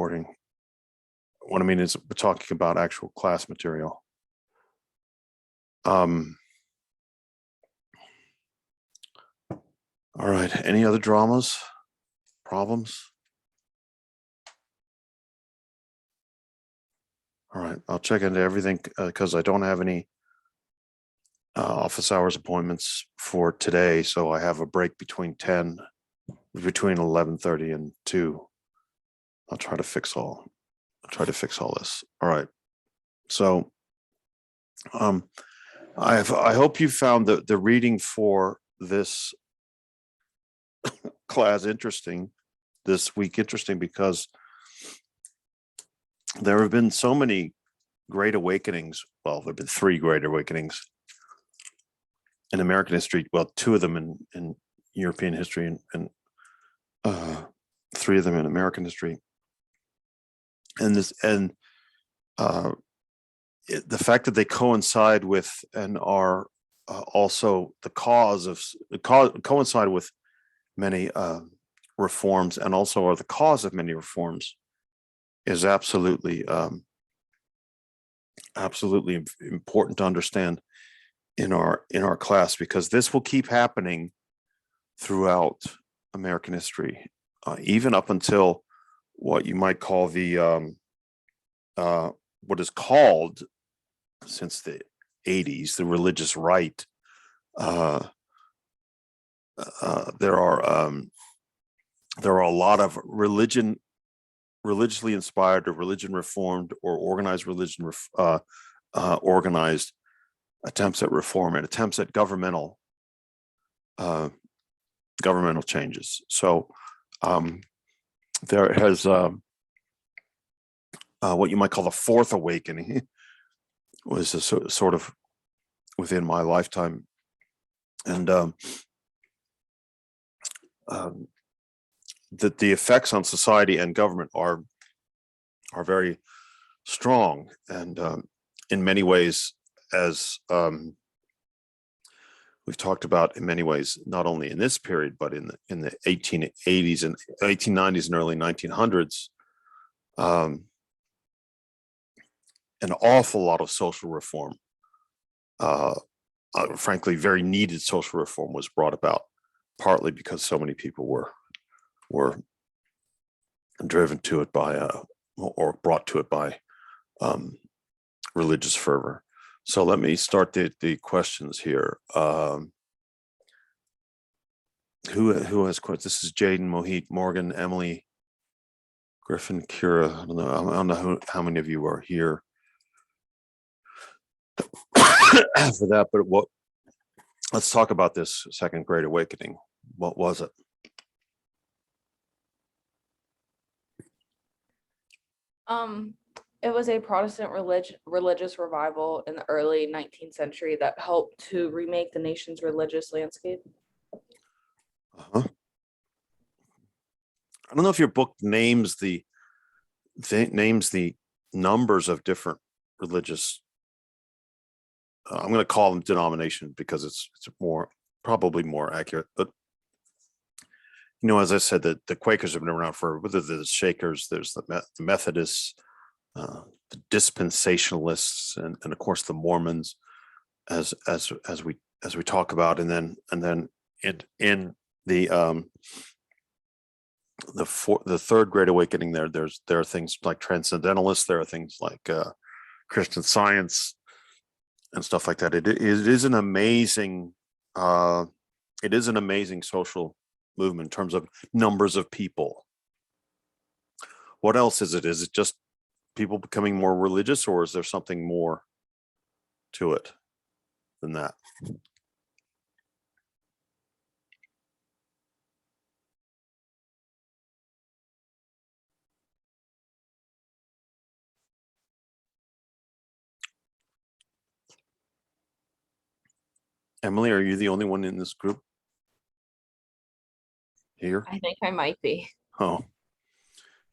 recording. What I mean is we're talking about actual class material. All right, any other dramas, problems? All right, I'll check into everything because I don't have any office hours appointments for today. So I have a break between 11:30 and 2. I'll try to fix all this. All right. So I hope you found the reading for this class interesting, this week interesting, because there have been so many great awakenings. Well, there have been 3 great awakenings in American history. Well, 2 of them in European history and 3 of them in American history. And the fact that they coincide with and are also the coincide with many reforms and also are the cause of many reforms is absolutely important to understand in our class, because this will keep happening throughout American history, even up until what you might call the what is called since the 80s the religious right. There are a lot of religiously inspired or religion reformed or organized organized attempts at reform and attempts at governmental changes. So there has what you might call the Fourth Awakening was a sort of within my lifetime, and that the effects on society and government are very strong, and in many ways, as we've talked about, in many ways, not only in this period but in the 1880s and 1890s and early 1900s. An awful lot of social reform, frankly, very needed social reform was brought about, partly because so many people were driven to it by or brought to it by religious fervor. So let me start the questions here. Who has questions? This is Jaden, Mohit, Morgan, Emily, Griffin, Kira. I don't know how many of you are here for that, but let's talk about this Second Great Awakening. What was it? It was a Protestant religious revival in the early 19th century that helped to remake the nation's religious landscape. I don't know if your book names the numbers of different religious. I'm going to call them denomination because it's probably more accurate. But as I said, the Quakers have been around for, whether the Shakers, there's the Methodists, the Dispensationalists, and of course the Mormons, as we talk about, and then in the Third Great Awakening, there are things like Transcendentalists, there are things like Christian Science and stuff like that. It is an amazing social movement in terms of numbers of people. What else is it? Is it just people becoming more religious, or is there something more to it than that? Emily, are you the only one in this group here? I think I might be. Oh,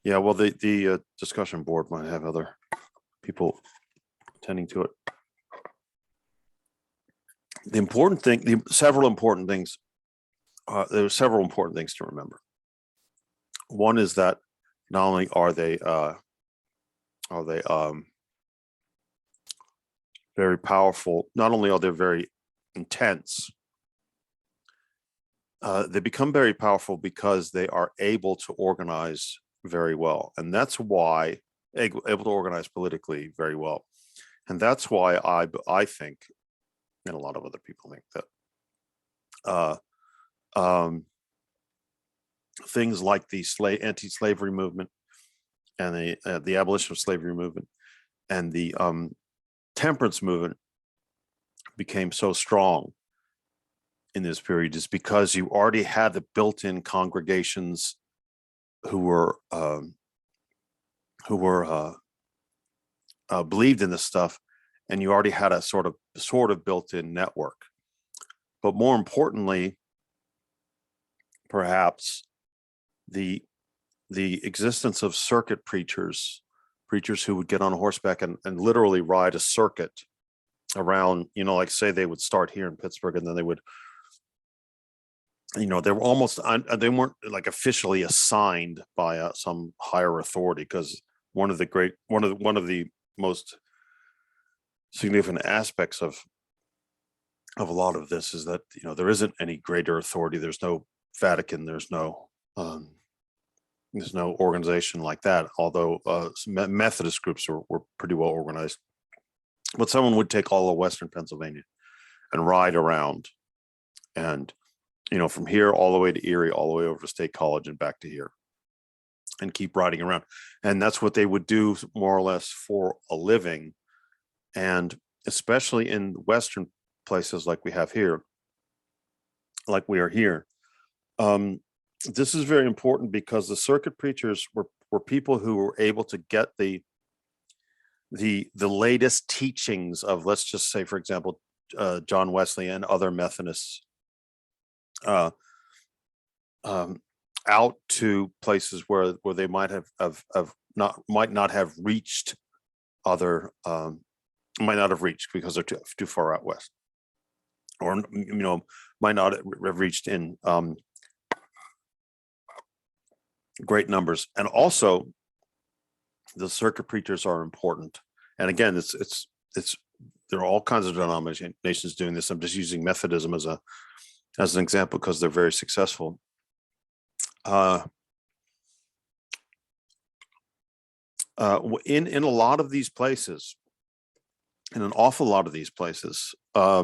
yeah. Well, the discussion board might have other people attending to it. There are several important things to remember. One is that not only are they very powerful, not only are they very intense, they become very powerful because they are able to organize very well. And that's why able to organize politically very well. And that's why I think, and a lot of other people think, that things like the anti-slavery movement and the abolition of slavery movement and the temperance movement became so strong in this period is because you already had the built-in congregations who were believed in this stuff, and you already had a sort of built-in network. But more importantly, perhaps the existence of circuit preachers who would get on horseback and literally ride a circuit around, like say they would start here in Pittsburgh and then they would, they were almost, they weren't like officially assigned by some higher authority, because one of the most significant aspects of a lot of this is that, there isn't any greater authority. There's no Vatican. There's no organization like that, although Methodist groups were pretty well organized. But someone would take all of Western Pennsylvania and ride around, and from here all the way to Erie, all the way over to State College and back to here, and keep riding around. And that's what they would do more or less for a living. And especially in Western places like we have here, like we are here, this is very important because the circuit preachers were people who were able to get the latest teachings of, let's just say, for example, John Wesley and other Methodists out to places where they might not have reached because they're too far out west, or might not have reached in great numbers. And also the circuit preachers are important. And again, it's there are all kinds of denominations doing this. I'm just using Methodism as an example because they're very successful. In a lot of these places, in an awful lot of these places, I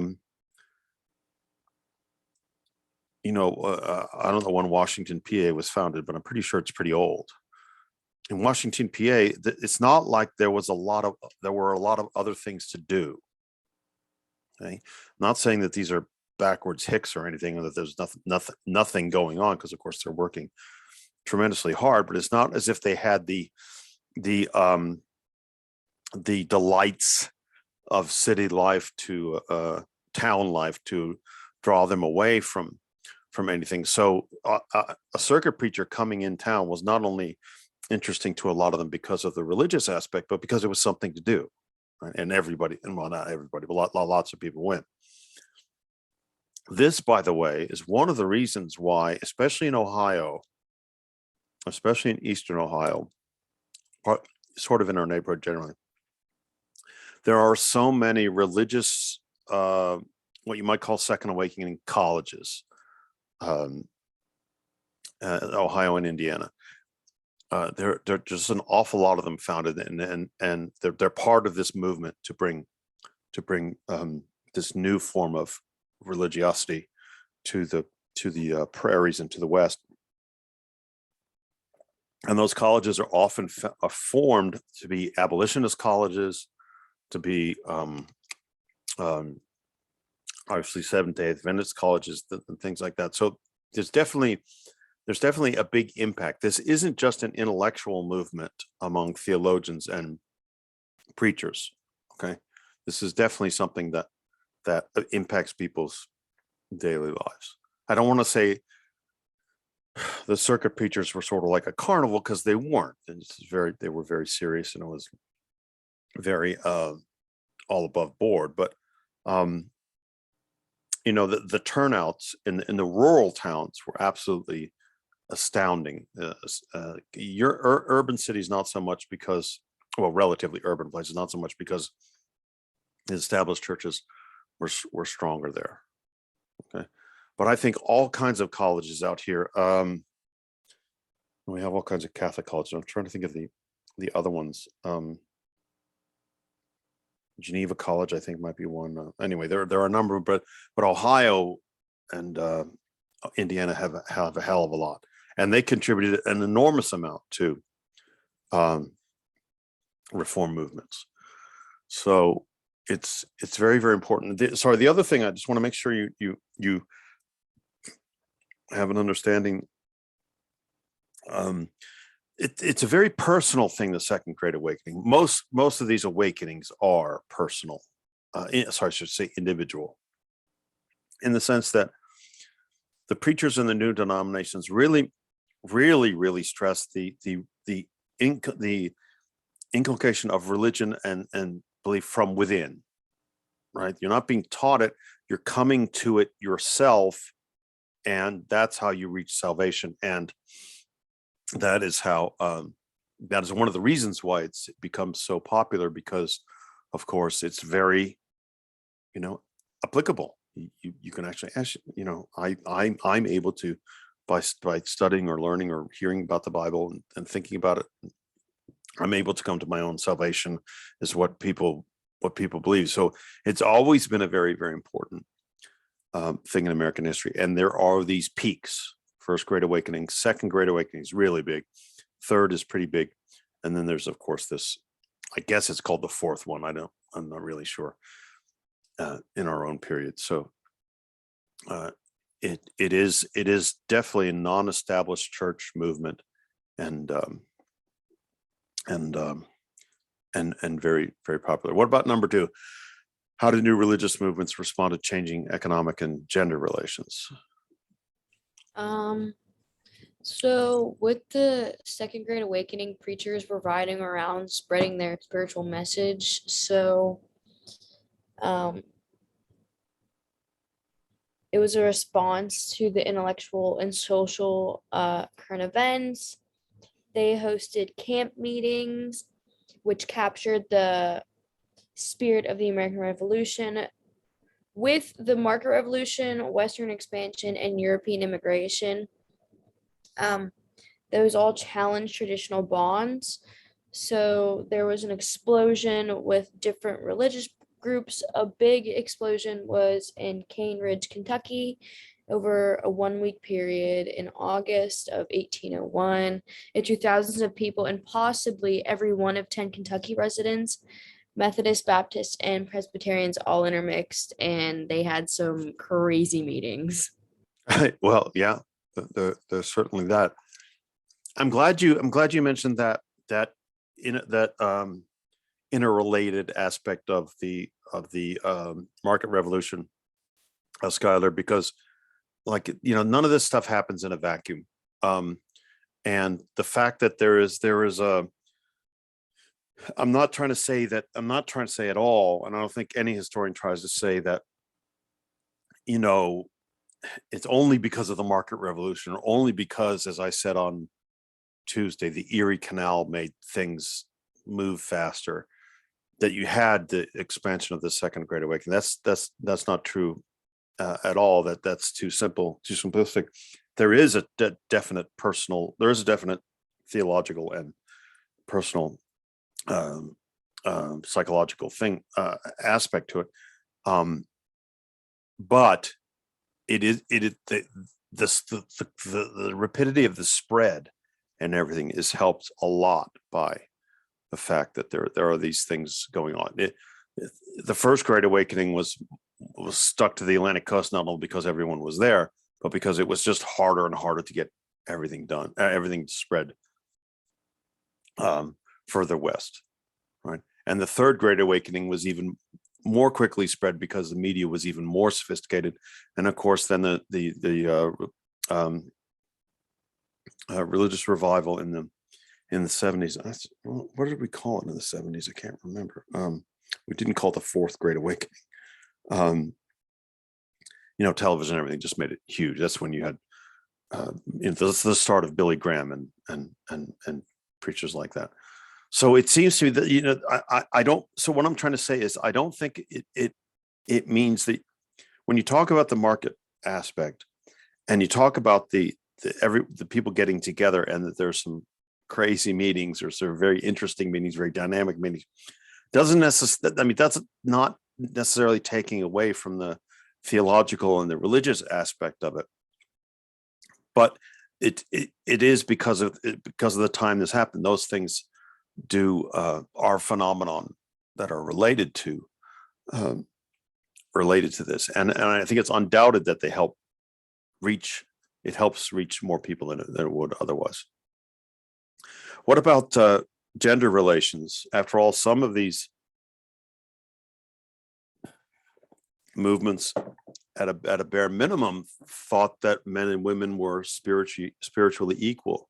don't know when Washington, PA was founded, but I'm pretty sure it's pretty old. In Washington, PA, it's not like there were a lot of other things to do. Okay, I'm not saying that these are backwards hicks or anything, or that there's nothing going on, because of course they're working tremendously hard. But it's not as if they had the delights of city life to town life to draw them away from anything. So a circuit preacher coming in town was not only interesting to a lot of them because of the religious aspect, but because it was something to do, right? And everybody, and well, not everybody, but lots of people went. This, by the way, is one of the reasons why, especially in Ohio, especially in Eastern Ohio, sort of in our neighborhood generally, there are so many religious, what you might call second awakening colleges, Ohio and Indiana. There are just an awful lot of them founded, and they're part of this movement to bring this new form of religiosity to the prairies and to the West. And those colleges are often formed to be abolitionist colleges, to be obviously Seventh-day Adventist colleges and things like that. So there's definitely a big impact. This isn't just an intellectual movement among theologians and preachers. Okay, this is definitely something that impacts people's daily lives. I don't want to say the circuit preachers were sort of like a carnival, because they weren't. And they were very serious, and it was very all above board. But the turnouts in the rural towns were absolutely astounding. Your urban cities, not so much because, well, relatively urban places, not so much because the established churches were stronger there. Okay, but I think all kinds of colleges out here. We have all kinds of Catholic colleges. I'm trying to think of the other ones. Geneva College, I think, might be one. Anyway, there are a number, but Ohio and Indiana have a hell of a lot, and they contributed an enormous amount to reform movements. So it's very, very important. Sorry, the other thing I just want to make sure you have an understanding. It's a very personal thing, the Second Great Awakening. Most of these awakenings are personal. Sorry, I should say individual, in the sense that the preachers in the new denominations really stress the inculcation of religion and belief from within. Right? You're not being taught it; you're coming to it yourself, and that's how you reach salvation. And that is how that is one of the reasons why it's become so popular, because of course it's very, applicable. You can actually ask, I'm able to, by studying or learning or hearing about the Bible and thinking about it, I'm able to come to my own salvation, is what people believe. So it's always been a very, very important thing in American history. And there are these peaks. First Great Awakening, Second Great Awakening is really big. Third is pretty big. And then there's, of course, this, I guess it's called the fourth one. I'm not really sure, in our own period. So it is definitely a non-established church movement, and very, very popular. What about number two? How do new religious movements respond to changing economic and gender relations? So with the Second Great Awakening, preachers were riding around spreading their spiritual message. So it was a response to the intellectual and social current events. They hosted camp meetings, which captured the spirit of the American Revolution. With the market revolution, Western expansion, and European immigration, those all challenged traditional bonds. So there was an explosion with different religious groups. A big explosion was in Cane Ridge, Kentucky, over a 1-week period in August of 1801. It drew thousands of people, and possibly every one of 10 Kentucky residents, Methodists, Baptists, and Presbyterians, all intermixed, and they had some crazy meetings. Well, yeah, there's certainly that. I'm glad you mentioned that interrelated aspect of the market revolution, Skylar, because none of this stuff happens in a vacuum, and the fact that there is a, I'm not trying to say at all, and I don't think any historian tries to say that, it's only because of the market revolution, or only because, as I said on Tuesday, the Erie Canal made things move faster, that you had the expansion of the Second Great Awakening. That's not true at all. That's too simple, too simplistic. There is a definite theological and personal psychological thing aspect to it, but the rapidity of the spread and everything is helped a lot by the fact that there are these things going on. The First Great Awakening was stuck to the Atlantic coast, not only because everyone was there, but because it was just harder and harder to get everything done, everything spread further west, right? And the Third Great Awakening was even more quickly spread because the media was even more sophisticated, and of course, then the religious revival in the 70s. What did we call it in the 70s? I can't remember. We didn't call it the Fourth Great Awakening. Television and everything just made it huge. That's when you had the start of Billy Graham and preachers like that. So it seems to me that I don't. So what I'm trying to say is I don't think it means that when you talk about the market aspect and you talk about the people getting together and that there's some crazy meetings or sort of very interesting meetings, very dynamic meetings, doesn't necessarily. I mean, that's not necessarily taking away from the theological and the religious aspect of it, but it is because of the time this happened. Those things are phenomenon that are related to this, and I think it's undoubted that they help reach. It helps reach more people than it would otherwise. What about gender relations? After all, some of these movements at a bare minimum thought that men and women were spiritually equal.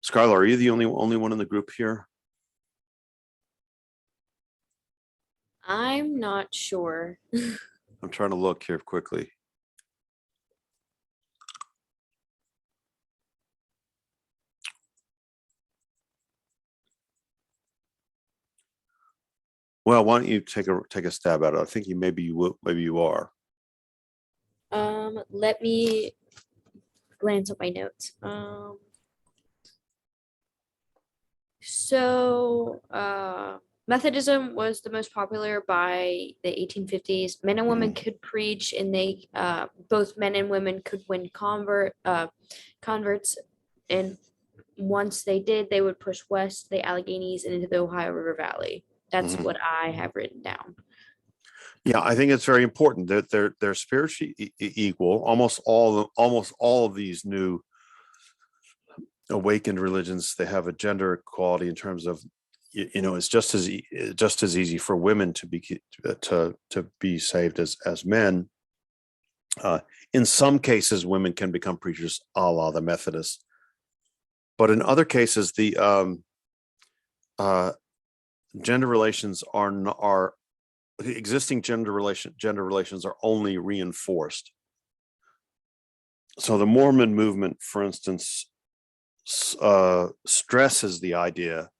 Skylar, are you the only one in the group here? I'm not sure. I'm trying to look here quickly. Well, why don't you take a stab at it? I think maybe you are. Let me glance at my notes. Methodism was the most popular by the 1850s. Men and women could preach, and they both men and women could win converts. And once they did, they would push west the Alleghenies and into the Ohio River Valley. That's what I have written down. Yeah, I think it's very important that they're spiritually equal. Almost all of these new awakened religions, they have a gender equality in terms of, it's just as easy for women to be saved as men. In some cases, women can become preachers, a la the Methodists, but in other cases, the gender relations are existing gender relations are only reinforced. So the Mormon movement, for instance, stresses the idea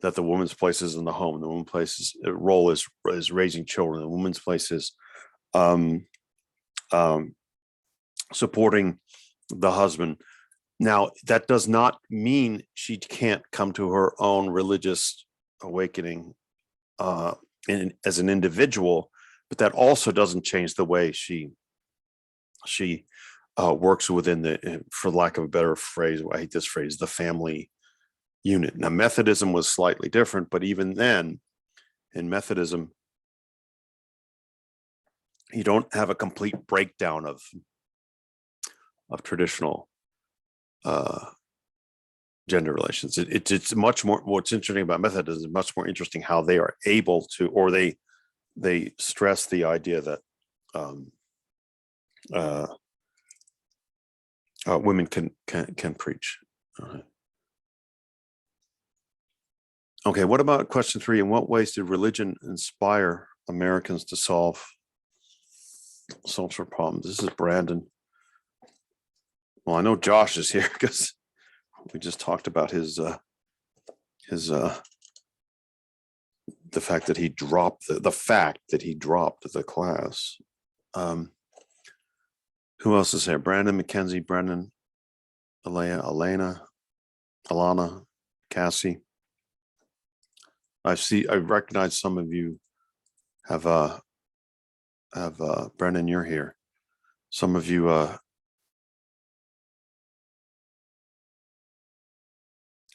that the woman's place is in the home. The woman's place role is raising children. The woman's place is supporting the husband. Now, that does not mean she can't come to her own religious awakening as an individual, but that also doesn't change the way she works within the, for lack of a better phrase, I hate this phrase, the family unit. Now, Methodism was slightly different, but even then, in Methodism, you don't have a complete breakdown of traditional gender relations. It's much more. What's interesting about Methodism is much more interesting how they are able to, or they stress the idea that women can preach. Okay, what about question 3? In what ways did religion inspire Americans to solve social problems? This is Brandon. Well, I know Josh is here because we just talked about the fact that he dropped the class. Who else is here? Brandon, Mackenzie, Brendan, Alana, Cassie. I recognize some of you have Brendan, you're here. Some of you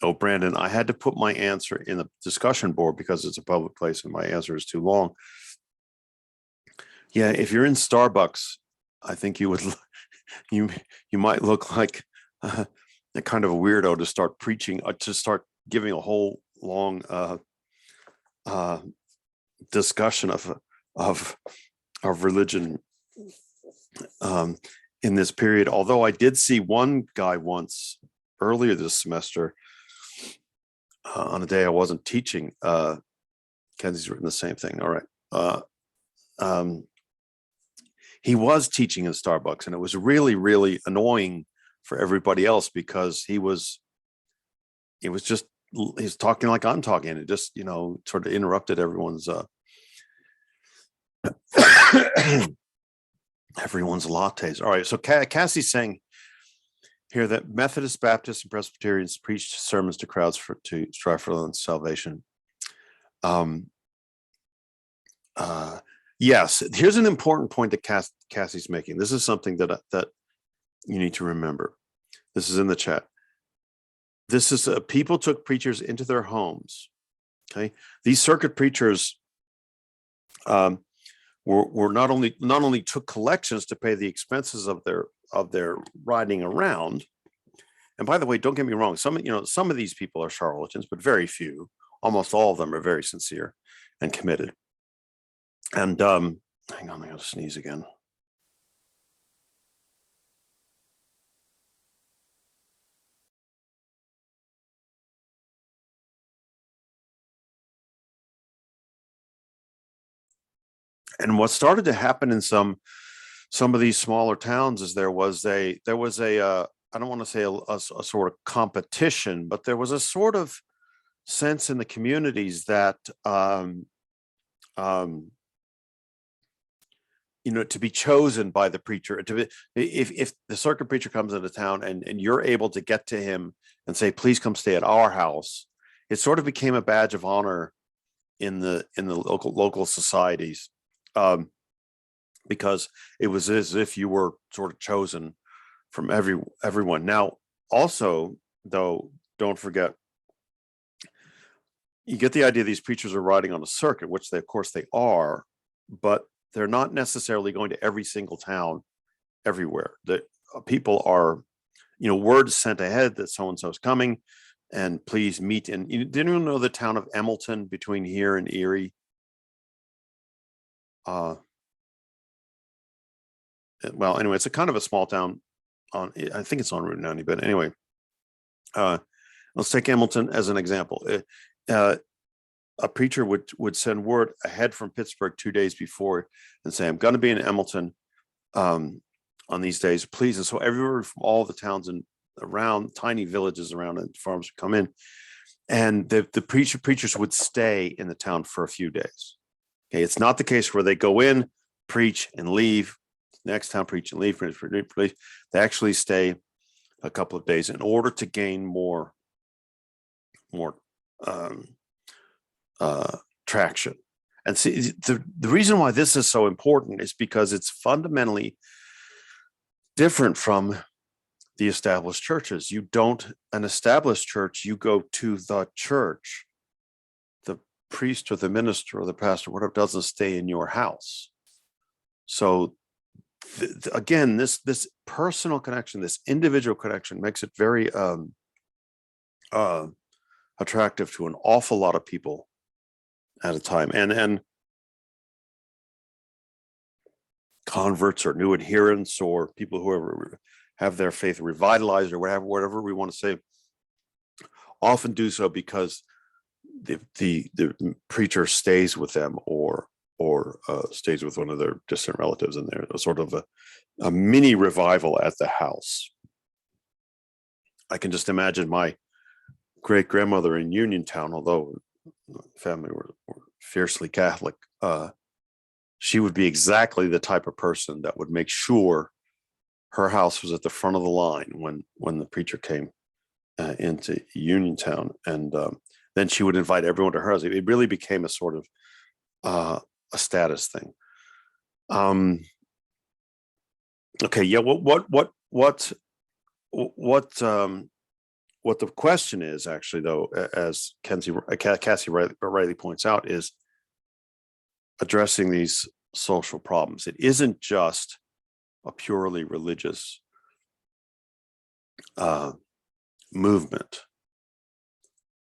oh, Brandon, I had to put my answer in the discussion board because it's a public place and my answer is too long. Yeah, if you're in Starbucks, I think you would you might look like a kind of a weirdo to start preaching, to start giving a whole long discussion of religion in this period. Although I did see one guy once earlier this semester on a day I wasn't teaching. Kenzie's written the same thing. All right. He was teaching in Starbucks, and it was really, really annoying for everybody else, because he was talking like I'm talking. It just, sort of interrupted everyone's everyone's lattes. All right. So Cassie's saying here that Methodists, Baptists, and Presbyterians preached sermons to crowds to strive for salvation. Yes, here's an important point that Cassie's making. This is something that you need to remember. This is in the chat. This is people took preachers into their homes. Okay, these circuit preachers were not only took collections to pay the expenses of their riding around. And by the way, don't get me wrong. Some of these people are charlatans, but very few. Almost all of them are very sincere and committed. And hang on, I gotta sneeze again. And what started to happen in some of these smaller towns is there was a I don't want to say a sort of competition, but there was a sort of sense in the communities that to be chosen by the preacher, if the circuit preacher comes into town and you're able to get to him and say, please come stay at our house, it sort of became a badge of honor in the local societies, because it was as if you were sort of chosen from everyone. Now, also, though, don't forget, you get the idea these preachers are riding on a circuit, which of course they are, but they're not necessarily going to every single town everywhere. The people are, word sent ahead that so-and-so is coming, and please meet. And you didn't even know the town of Emmleton between here and Erie. Well, anyway, it's a kind of a small town I think it's on Route 90, but anyway, let's take Emmleton as an example. A preacher would send word ahead from Pittsburgh 2 days before and say, I'm going to be in Emmleton on these days, please. And so everywhere from all the towns and around, tiny villages around, and farms would come in, and the preachers would stay in the town for a few days. Okay, it's not the case where they go in, preach, and leave. Next town, preach and leave. They actually stay a couple of days in order to gain more traction. And see, the reason why this is so important is because it's fundamentally different from the established churches. An established church, you go to the church. The priest or the minister or the pastor, whatever, doesn't stay in your house. So again, this personal connection, this individual connection, makes it very attractive to an awful lot of people at a time. And converts or new adherents or people who have their faith revitalized or whatever we want to say, often do so because the preacher stays with them or stays with one of their distant relatives, and there's a sort of a mini revival at the house. I can just imagine my great grandmother in Uniontown, although the family were fiercely Catholic, she would be exactly the type of person that would make sure her house was at the front of the line when the preacher came into Uniontown, and then she would invite everyone to her house. It really became a sort of a status thing. Okay, yeah. What the question is actually, though, as Cassie rightly points out, is addressing these social problems. It isn't just a purely religious movement.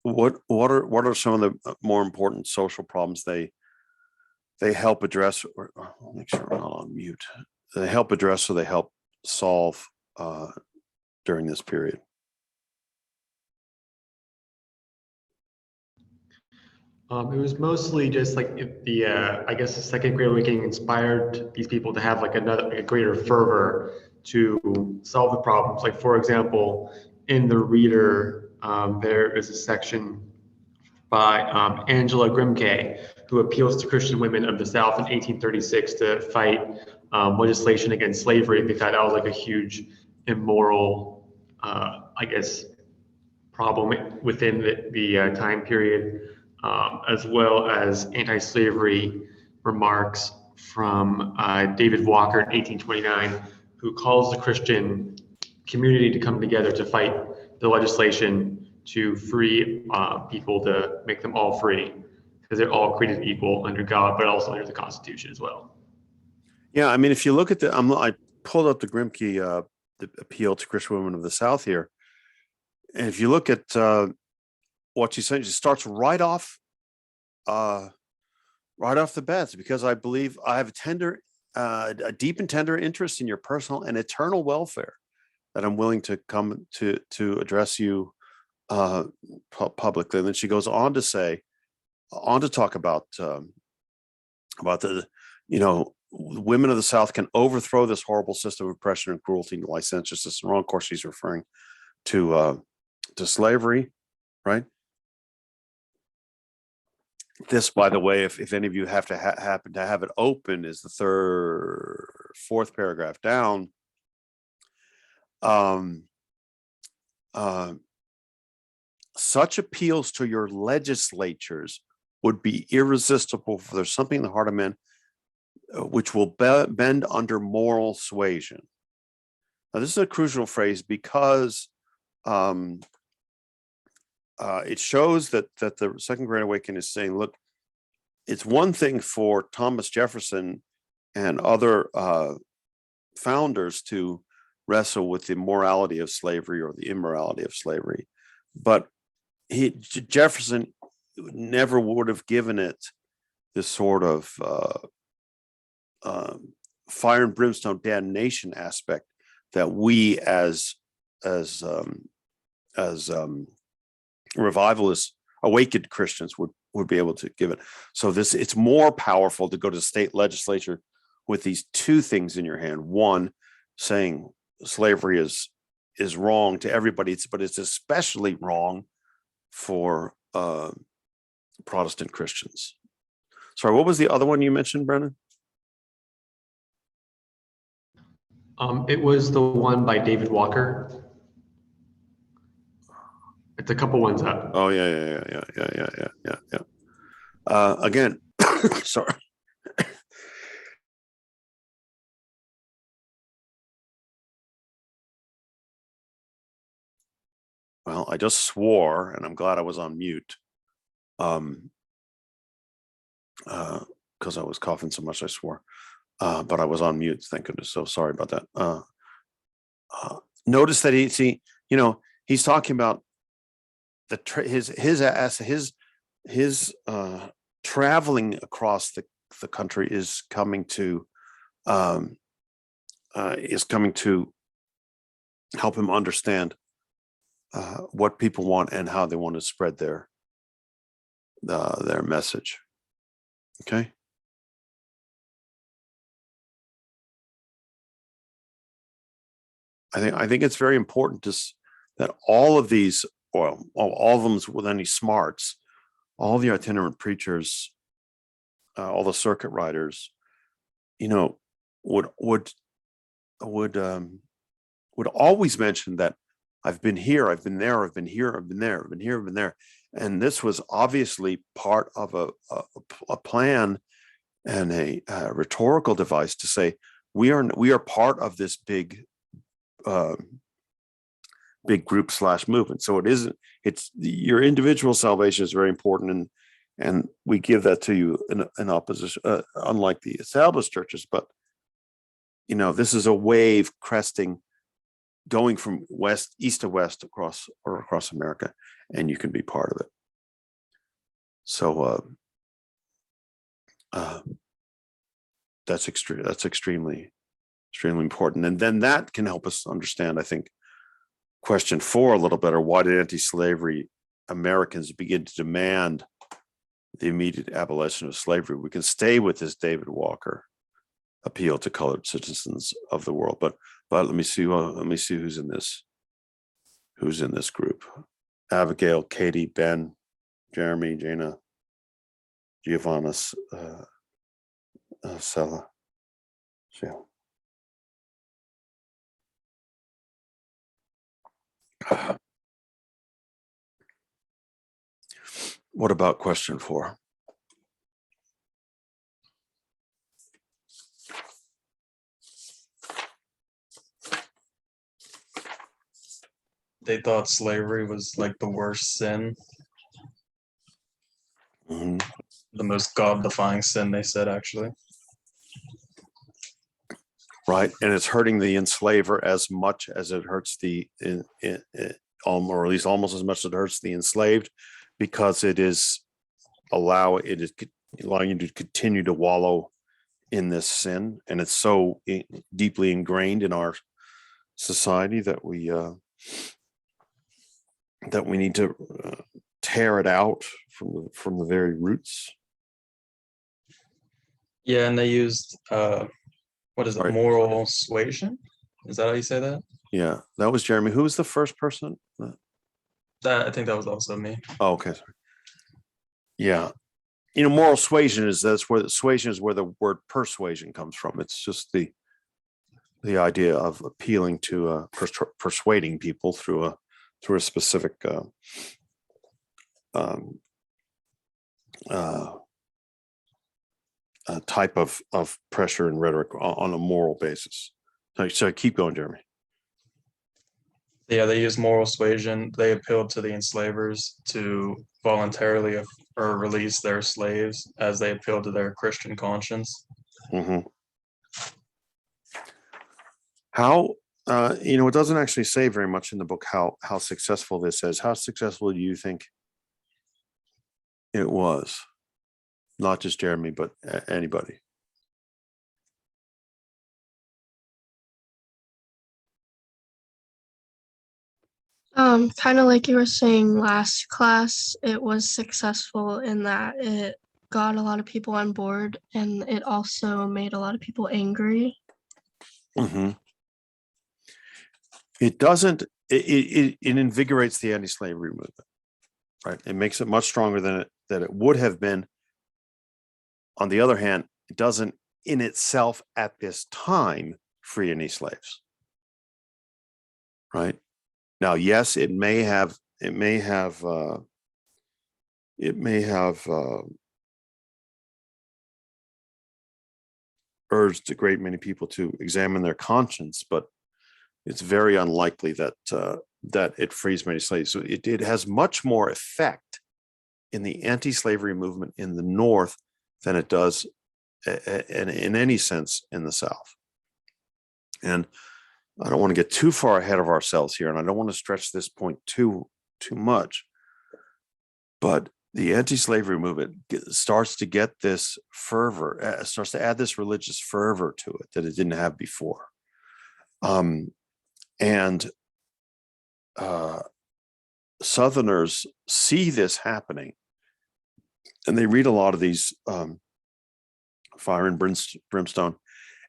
What are some of the more important social problems they help address? Or I'll make sure I'm not on mute. They help address, or they help solve during this period. It was mostly just like I guess the Second Great Awakening inspired these people to have like a greater fervor to solve the problems. Like, for example, in the Reader, there is a section by Angela Grimke, who appeals to Christian women of the South in 1836 to fight legislation against slavery. They thought that was like a huge immoral, I guess, problem within the time period, as well as anti-slavery remarks from David Walker in 1829, who calls the Christian community to come together to fight the legislation to free people, to make them all free, because they're all created equal under God, but also under the Constitution as well. Yeah, I mean, if you look at I pulled up the Grimke, the appeal to Christian women of the South here, and if you look at what she's saying, she starts right off the bat, because I believe I have a deep and tender interest in your personal and eternal welfare, that I'm willing to come to address you publicly. And then she goes on to talk about the, women of the South can overthrow this horrible system of oppression and cruelty and licentiousness. And of course, she's referring to slavery, right? This, by the way, if any of you have to happen to have it open, is the fourth paragraph down. Such appeals to your legislatures would be irresistible, for there's something in the heart of men which will bend under moral suasion. Now, this is a crucial phrase, because it shows that the Second Great Awakening is saying, look, it's one thing for Thomas Jefferson and other founders to wrestle with the morality of slavery or the immorality of slavery, but Jefferson never would have given it this sort of fire and brimstone damnation aspect that we as revivalists, awakened Christians would be able to give it. So it's more powerful to go to the state legislature with these two things in your hand. One, saying slavery is wrong to everybody, but it's especially wrong for Protestant Christians. Sorry, what was the other one you mentioned, Brennan? It was the one by David Walker. It's a couple ones up. Oh yeah. Again, sorry. Well, I just swore, and I'm glad I was on mute. Because I was coughing so much, I swore. But I was on mute, thank goodness. So sorry about that. Notice that he's talking about his traveling across the country is coming to help him understand what people want and how they want to spread their message. Okay. I think it's very important that all of these, all of them with any smarts, all the itinerant preachers, all the circuit riders, would always mention that I've been here, I've been there, I've been here, I've been there, I've been here, I've been there. And this was obviously part of a plan and a rhetorical device to say we are part of this big group / movement. So it's your individual salvation is very important, and we give that to you in opposition, unlike the established churches. But this is a wave cresting, going from east to west across America, and you can be part of it. So that's extremely important. And then that can help us understand, I think, question 4 a little better. Why did anti-slavery Americans begin to demand the immediate abolition of slavery? We can stay with this David Walker appeal to colored citizens of the world, but But let me see. Let me see who's in this. Who's in this group? Abigail, Katie, Ben, Jeremy, Jana, Giovanna, Sella. So, what about question 4? They thought slavery was like the worst sin, Mhm. the most God-defying sin, they said, actually. Right, and it's hurting the enslaver as much as it hurts or at least almost as much as it hurts the enslaved, because it is allowing you to continue to wallow in this sin, and it's so deeply ingrained in our society that we need to tear it out from the very roots. Yeah, and they used what is it, Right. moral suasion? Is that how you say that? Yeah, that was Jeremy. Who was the first person? I think that was also me. Oh, okay, sorry. Yeah, moral suasion is suasion is where the word persuasion comes from. It's just the idea of appealing to persuading people through a specific type of pressure and rhetoric on a moral basis. So keep going, Jeremy. Yeah, they used moral suasion. They appealed to the enslavers to voluntarily or release their slaves as they appealed to their Christian conscience. Mm-hmm. How it doesn't actually say very much in the book how successful this is. How successful do you think it was? Not just Jeremy, but anybody. Kind of like you were saying last class, it was successful in that it got a lot of people on board, and it also made a lot of people angry. Mm-hmm. It doesn't. It invigorates the anti-slavery movement, right? It makes it much stronger than it would have been. On the other hand, it doesn't in itself at this time free any slaves, right? Now, yes, it may have urged a great many people to examine their conscience, but it's very unlikely that it frees many slaves. So it has much more effect in the anti-slavery movement in the North than it does in any sense in the South. And I don't want to get too far ahead of ourselves here, and I don't want to stretch this point too much, but the anti-slavery movement starts to get this fervor, starts to add this religious fervor to it that it didn't have before. And Southerners see this happening, and they read a lot of these fire and brimstone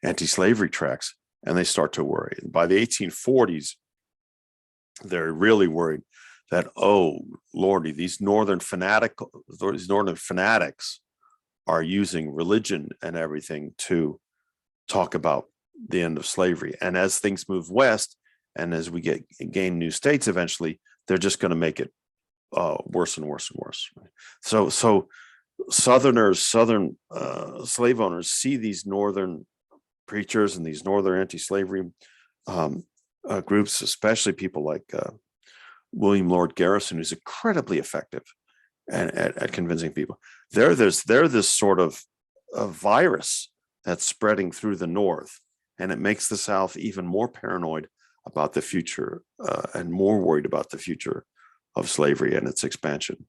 anti-slavery tracts, and they start to worry. By the 1840s, they're really worried that, oh Lordy, these northern fanatics are using religion and everything to talk about the end of slavery. And as things move west, and as we gain new states, eventually they're just going to make it worse and worse and worse. So southern slave owners see these northern preachers and these northern anti-slavery groups, especially people like William Lord Garrison, who's incredibly effective at convincing people. They're this sort of a virus that's spreading through the North, and it makes the South even more paranoid about the future and more worried about the future of slavery and its expansion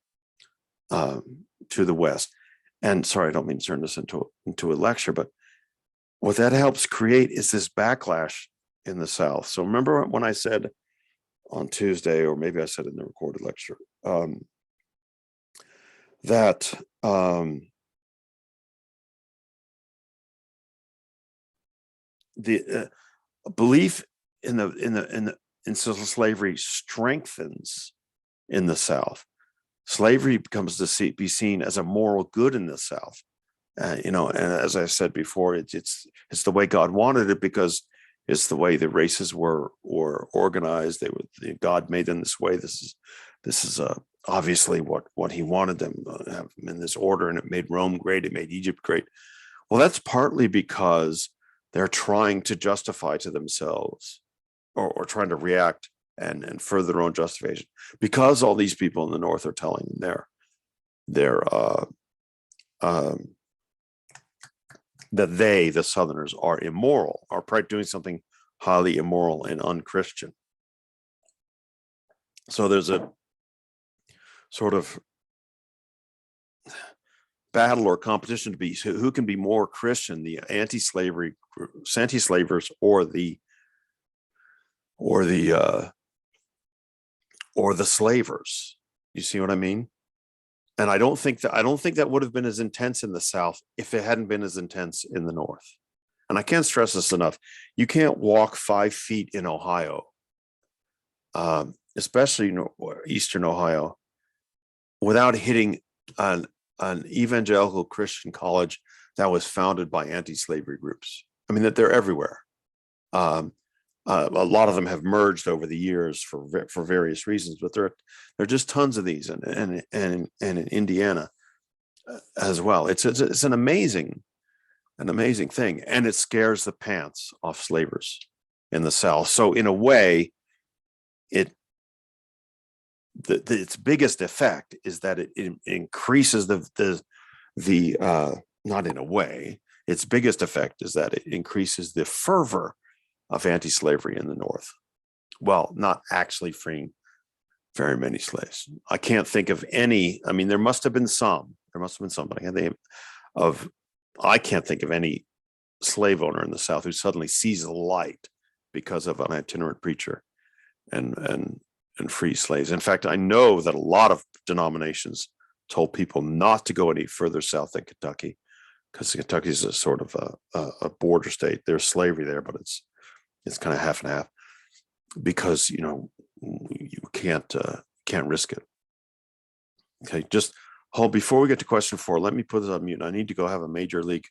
to the West. And sorry, I don't mean to turn this into a lecture, but what that helps create is this backlash in the South. So remember when I said on Tuesday, or maybe I said in the recorded lecture, that the belief and so slavery strengthens in the South. Slavery becomes to be seen as a moral good in the South. You know, and as I said before, it's the way God wanted it, because it's the way the races were organized. God made them this way. This is obviously what He wanted them to have them in this order, and it made Rome great. It made Egypt great. Well, that's partly because they're trying to justify to themselves, or trying to react and further their own justification, because all these people in the North are telling them that they, the Southerners, are immoral, are doing something highly immoral and unchristian. So there's a sort of battle or competition to be who can be more Christian, the anti-slavers or the slavers. You see what I mean? And I don't think that would have been as intense in the South if it hadn't been as intense in the North. And I can't stress this enough. You can't walk 5 feet in Ohio, especially Eastern Ohio, without hitting an evangelical Christian college that was founded by anti-slavery groups. I mean, that they're everywhere. A lot of them have merged over the years for various reasons, but there are just tons of these, and in Indiana as well. It's an amazing thing, and it scares the pants off slavers in the South. So in a way, its biggest effect is that it increases not in a way. Its biggest effect is that it increases the fervor of anti-slavery in the North, while not actually freeing very many slaves. I can't think of any. I mean, there must have been some, but I can't think of any slave owner in the South who suddenly sees the light because of an itinerant preacher and free slaves. In fact, I know that a lot of denominations told people not to go any further south than Kentucky, because Kentucky is a sort of a border state. There's slavery there, but it's kind of half and half, because you can't risk it. Okay, just hold before we get to question 4. Let me put this on mute. I need to go have a major league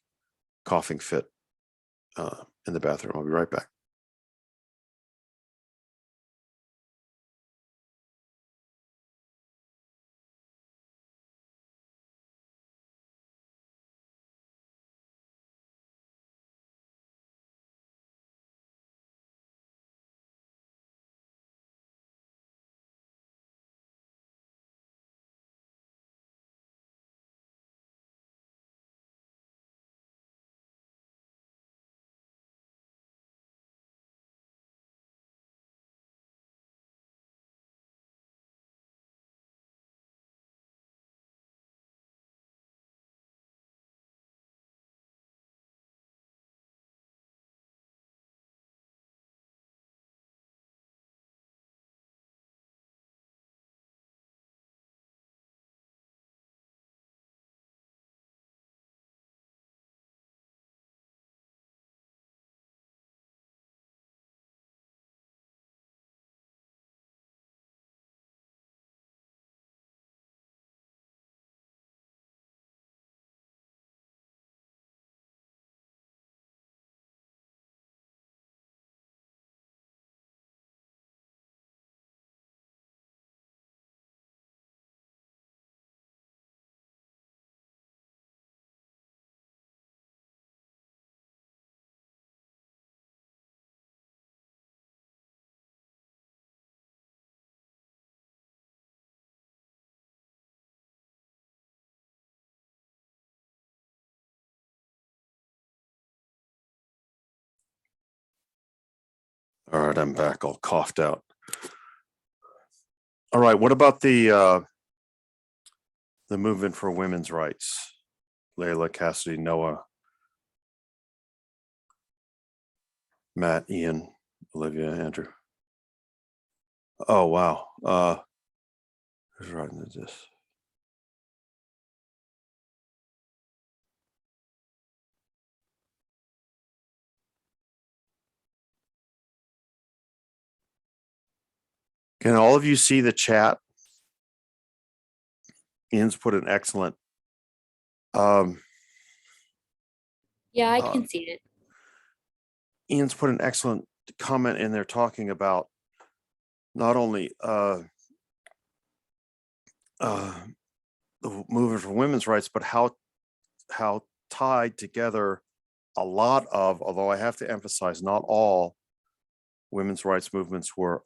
coughing fit in the bathroom. I'll be right back. All right, I'm back, all coughed out. All right, what about the movement for women's rights? Layla, Cassidy, Noah, Matt, Ian, Olivia, Andrew. Oh, wow. Who's writing this? Can all of you see the chat? Ian's put an excellent, Yeah, I Uh, can see it. Ian's put an excellent comment in there talking about not only the movement for women's rights, but how tied together a lot of, although I have to emphasize, not all women's rights movements were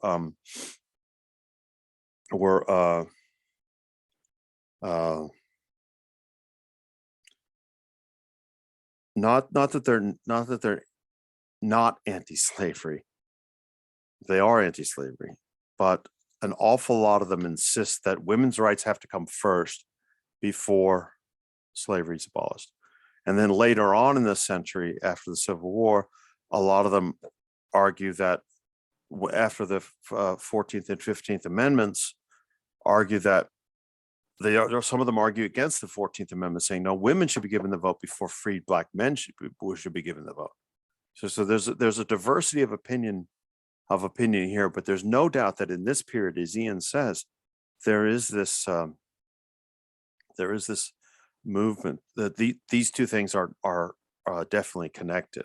not that they're not anti-slavery. They are anti-slavery, but an awful lot of them insist that women's rights have to come first before slavery is abolished. And then later on in the century, after the Civil War, a lot of them argue that after the 14th and 15th Amendments, argue that some of them argue against the 14th Amendment, saying no, women should be given the vote before freed Black men should be given the vote. So there's a diversity of opinion here, but there's no doubt that in this period, as Ian says, there is this movement that these two things are definitely connected.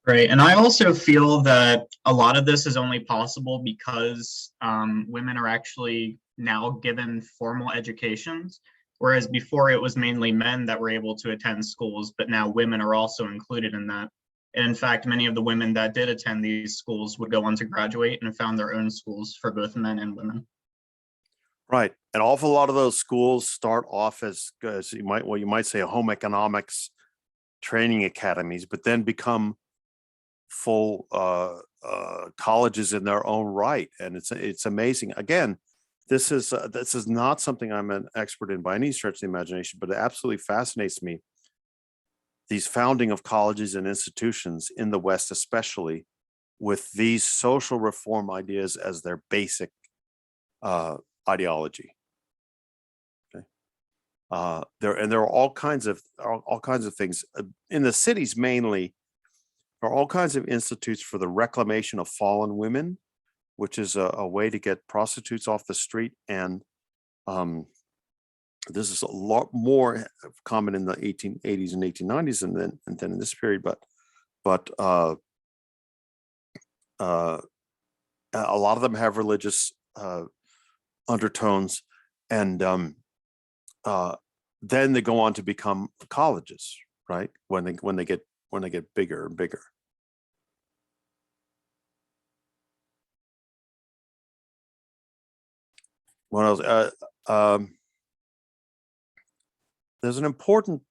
Right. And I also feel that a lot of this is only possible because women are actually now given formal educations, whereas before it was mainly men that were able to attend schools, but now women are also included in that. And in fact, many of the women that did attend these schools would go on to graduate and found their own schools for both men and women. Right. An awful lot of those schools start off as you might say home economics training academies, but then become full colleges in their own right. And it's amazing. Again, this is not something I'm an expert in by any stretch of the imagination, but it absolutely fascinates me. These founding of colleges and institutions in the West, especially with these social reform ideas as their basic ideology. Okay. There are all kinds of things in the cities. Mainly, there are all kinds of institutes for the reclamation of fallen women, which is a way to get prostitutes off the street. And this is a lot more common in the 1880s and 1890s, and then in this period. But a lot of them have religious undertones, and then they go on to become colleges, right? When they get bigger and bigger. What else? There's an important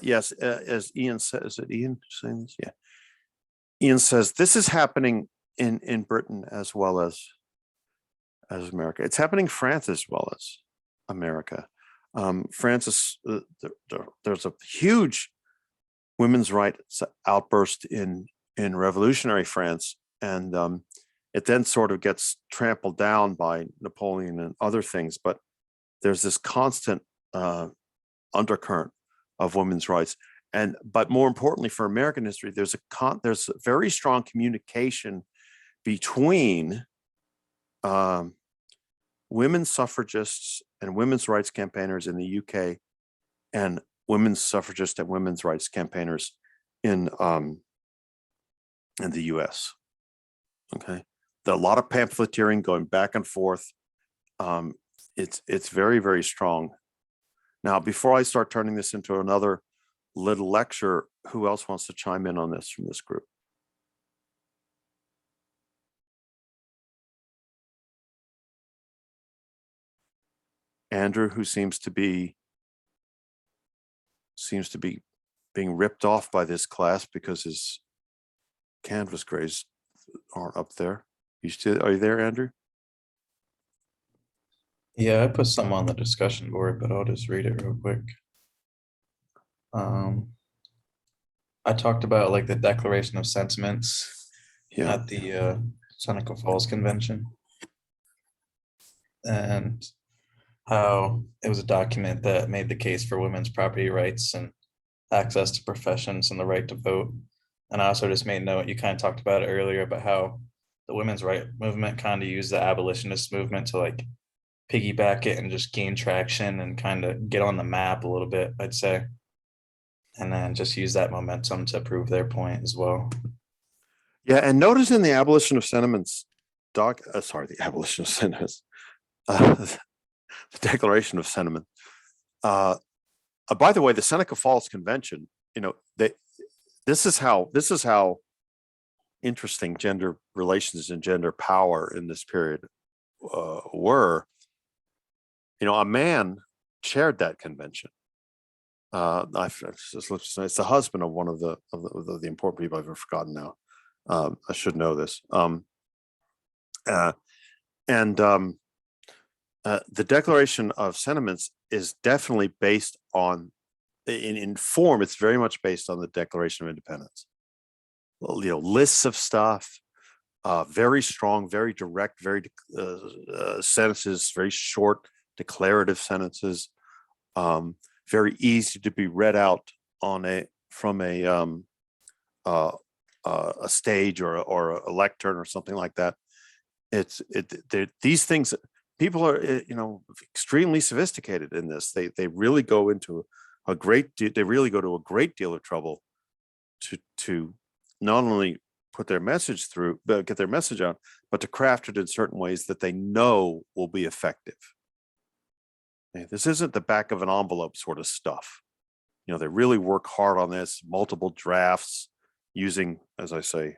yes, as Ian says, is it Ian saying this? Yeah. Ian says this is happening in Britain as well as America. It's happening in France as well as America. France is there's a huge women's rights outburst in revolutionary France, and it then sort of gets trampled down by Napoleon and other things. But there's this constant undercurrent of women's rights. But more importantly for American history, there's a very strong communication between women's suffragists and women's rights campaigners in the UK and women's suffragists and women's rights campaigners in the US. Okay, a lot of pamphleteering going back and forth. It's very, very strong. Now, before I start turning this into another little lecture, who else wants to chime in on this from this group? Andrew, who seems to be being ripped off by this class because his Canvas grades aren't up there. Are you there, Andrew? Yeah, I put some on the discussion board, but I'll just read it real quick. I talked about like the Declaration of Sentiments at the Seneca Falls Convention, and how it was a document that made the case for women's property rights and access to professions and the right to vote. And I also just made note, you kind of talked about it earlier, about how the women's right movement kind of used the abolitionist movement to like piggyback it and just gain traction and kind of get on the map a little bit, I'd say. And then just use that momentum to prove their point as well. Yeah, and notice in the abolition of sentiments the abolition of sentiments, the Declaration of Sentiment. By the way, the Seneca Falls Convention, this is how interesting gender relations and gender power in this period were. A man chaired that convention. It's the husband of one of the important people I've forgotten now. I should know this. The Declaration of Sentiments is definitely based on, in form, it's very much based on the Declaration of Independence. Lists of stuff, very strong, very direct, very sentences, very short declarative sentences, very easy to be read out from a stage or a lectern or something like that. These things, people are extremely sophisticated in this. They really go into a great deal of trouble to not only put their message through, get their message out, but to craft it in certain ways that they know will be effective. This isn't the back of an envelope sort of stuff. They really work hard on this, multiple drafts, using, as I say,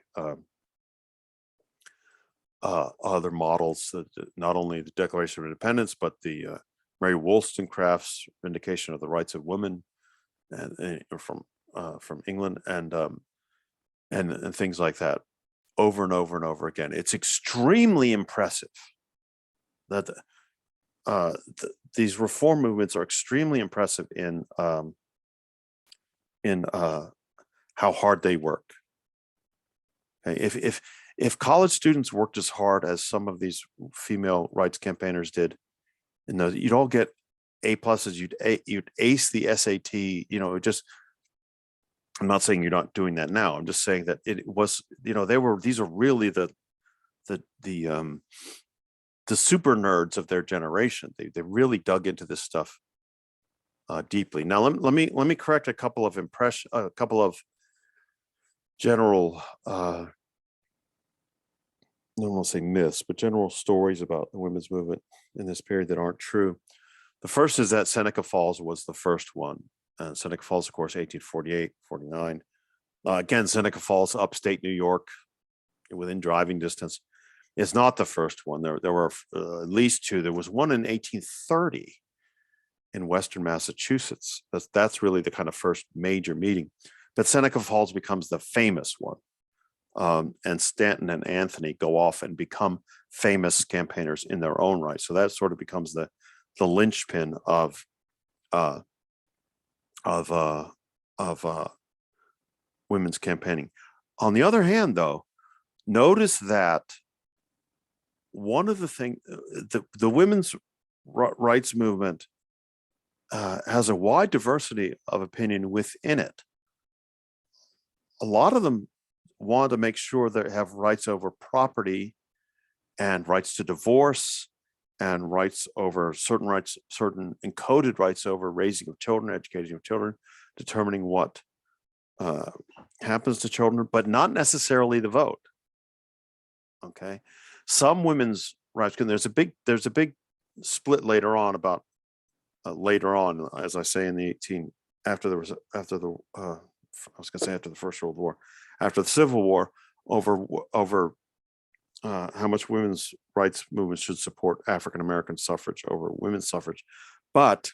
other models, not only the Declaration of Independence, but the Mary Wollstonecraft's Vindication of the Rights of Women, and from England, and things like that, over and over and over again. It's extremely impressive that these reform movements are extremely impressive in how hard they work. Okay? If college students worked as hard as some of these female rights campaigners did, you'd all get A+, you'd ace the SAT. I'm not saying you're not doing that now. I'm just saying that it was, these are really the super nerds of their generation. They really dug into this stuff deeply. Now let me correct a couple of general, I don't want to say myths, but general stories about the women's movement in this period that aren't true. The first is that Seneca Falls was the first one. Seneca Falls, of course, 1848, 49. Again, Seneca Falls, upstate New York, within driving distance, is not the first one. There were at least two. There was one in 1830 in Western Massachusetts. That's really the kind of first major meeting. But Seneca Falls becomes the famous one. And Stanton and Anthony go off and become famous campaigners in their own right. So that sort of becomes the linchpin of women's campaigning. On the other hand, though, notice that one of the things, the women's rights movement has a wide diversity of opinion within it. A lot of them want to make sure they have rights over property and rights to divorce and rights over certain encoded rights over raising of children, educating of children, determining what happens to children, but not necessarily the vote. Okay, some women's rights, and there's a big split later on about as I say, in the after the First World War, after the Civil War, over how much women's rights movements should support African American suffrage over women's suffrage. But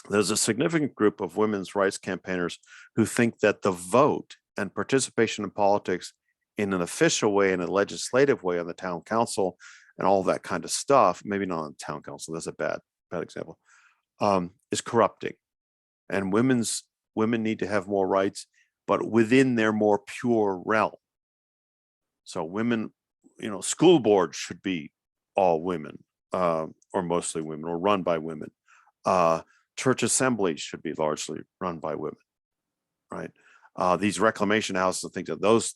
there's a significant group of women's rights campaigners who think that the vote and participation in politics in an official way, in a legislative way on the town council and all that kind of stuff, maybe not on the town council, that's a bad example, is corrupting. And women need to have more rights, but within their more pure realm. So women, school boards should be all women, or mostly women, or run by women. Church assemblies should be largely run by women. right? These reclamation houses and things,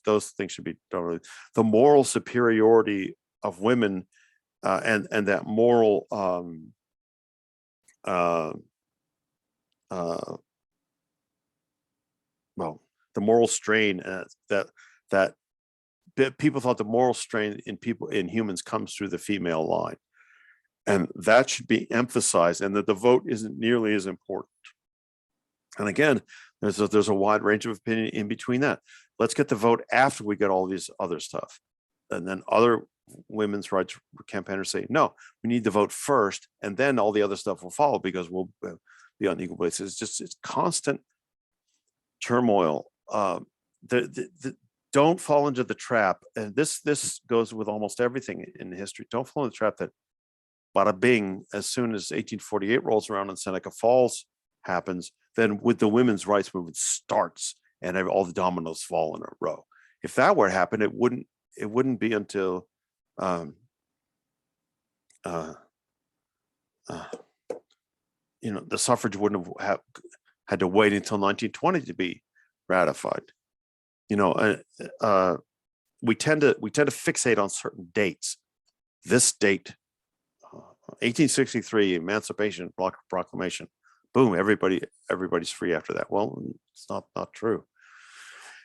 those things should be totally, the moral superiority of women, and that moral well, the moral strain, that people thought the moral strain in humans comes through the female line, and that should be emphasized, and that the vote isn't nearly as important. And again, there's a wide range of opinion in between that. Let's get the vote after we get all these other stuff, and then other women's rights campaigners say, no, we need the vote first, and then all the other stuff will follow, because we'll be on equal basis. It's constant turmoil. Don't fall into the trap, and this goes with almost everything in history. Don't fall into the trap that bada bing, as soon as 1848 rolls around and Seneca Falls happens, then with the women's rights movement starts and all the dominoes fall in a row. If that were to happen, it wouldn't be until the suffrage wouldn't have had to wait until 1920 to be ratified. We tend to fixate on certain dates. This date, 1863, Emancipation Proclamation, boom, everybody's free after that. Well, it's not true.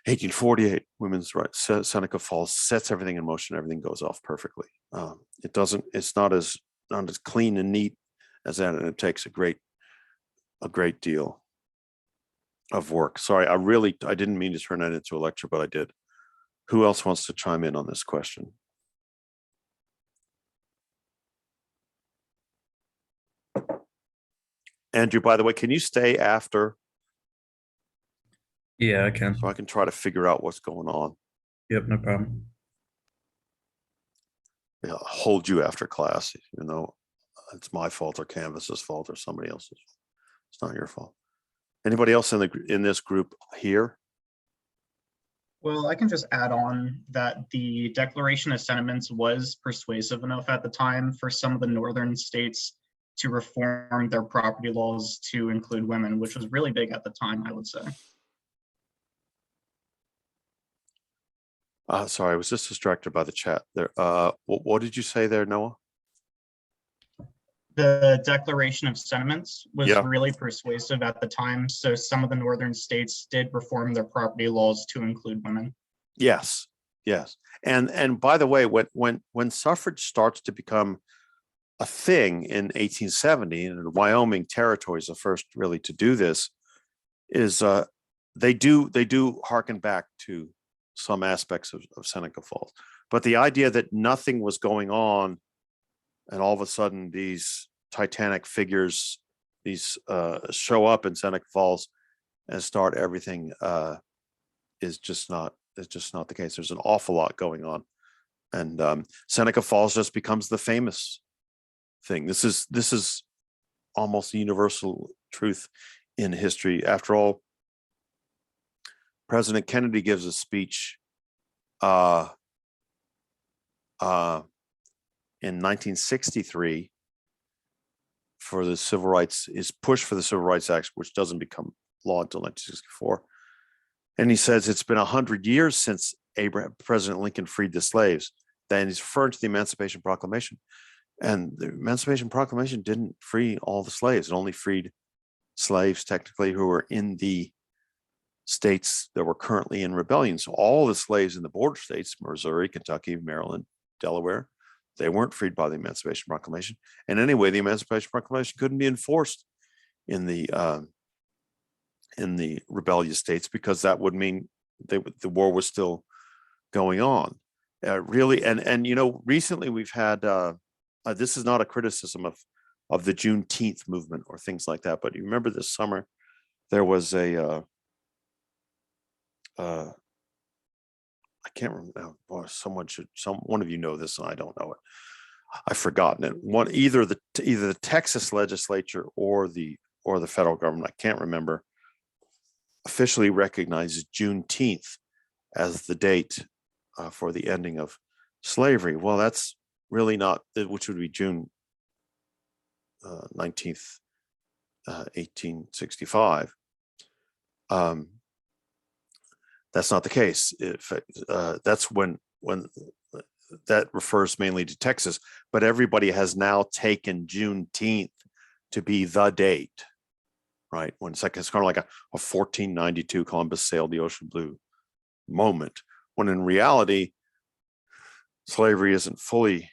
1848, women's rights, Seneca Falls sets everything in motion. Everything goes off perfectly. It's not as clean and neat as that, and it takes a great deal of work. Sorry, I didn't mean to turn that into a lecture, but I did. Who else wants to chime in on this question? Andrew, by the way, can you stay after Yeah, I can. so I can try to figure out what's going on? Yep, no problem. Yeah, I'll hold you after class, even though it's my fault or Canvas's fault or somebody else's. It's not your fault. Anybody else in this group here? Well, I can just add on that the Declaration of Sentiments was persuasive enough at the time for some of the northern states to reform their property laws to include women, which was really big at the time, I would say. Sorry, I was just distracted by the chat there. What did you say there, Noah? The Declaration of Sentiments was Yeah. really persuasive at the time, so some of the northern states did reform their property laws to include women. Yes. And by the way, when suffrage starts to become a thing in 1870, and Wyoming Territory is the first really to do this, is they do harken back to some aspects of Seneca Falls, but the idea that nothing was going on, and all of a sudden these titanic figures, these show up in Seneca Falls and start everything, is just not the case. There's an awful lot going on, and Seneca Falls just becomes the famous thing. This is almost a universal truth in history. After all, President Kennedy gives a speech in 1963 for the civil rights, his push for the Civil Rights Act, which doesn't become law until 1964. And he says it's been 100 years since President Lincoln freed the slaves. Then he's referring to the Emancipation Proclamation. And the Emancipation Proclamation didn't free all the slaves. It only freed slaves technically who were in the states that were currently in rebellion. So all the slaves in the border states, Missouri, Kentucky, Maryland, Delaware, they weren't freed by the Emancipation Proclamation. And anyway, the Emancipation Proclamation couldn't be enforced in the rebellious states, because that would mean the war was still going on. Really, and recently we've had this is not a criticism of the Juneteenth movement or things like that, but you remember this summer there was a I can't remember. Boy, one of you know this, and I don't know it. I've forgotten it. Either the Texas legislature or the federal government, I can't remember, officially recognizes Juneteenth as the date for the ending of slavery. Well, that's really not, which would be June 19th, 1865. That's not the case. If that's when that refers mainly to Texas, but everybody has now taken Juneteenth to be the date, right? When it's like it's kind of like a 1492 Columbus sailed the ocean blue moment, when in reality, slavery isn't fully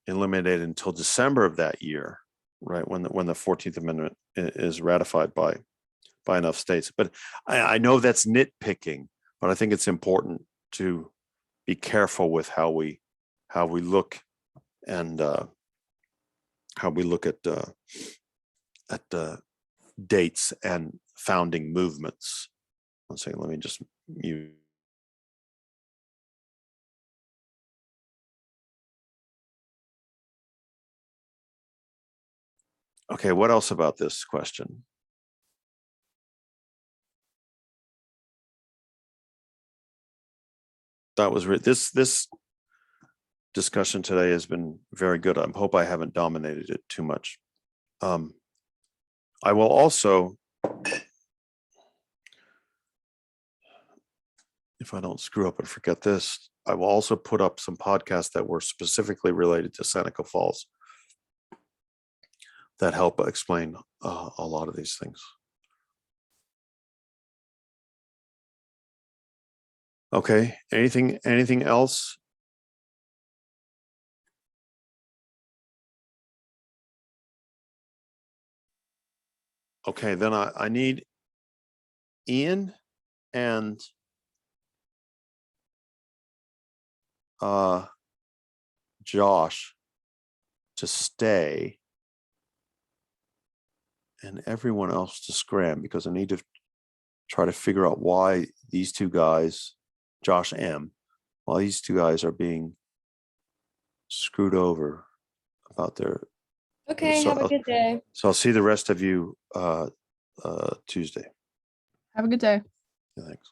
eliminated until December of that year, right? When the 14th Amendment is ratified by enough states. But I know that's nitpicking, but I think it's important to be careful with how we look and how we look at dates and founding movements. One second, let me just mute. Okay, what else about this question? That was this discussion today has been very good. I hope I haven't dominated it too much. I will also, if I don't screw up and forget this, I will also put up some podcasts that were specifically related to Seneca Falls that help explain a lot of these things. Okay, anything else? Okay, then I need Ian and Josh to stay and everyone else to scram, because I need to try to figure out why these two guys, Josh M, why these two guys are being screwed over about their. Okay, have a good day. So I'll see the rest of you Tuesday. Have a good day. Yeah, thanks.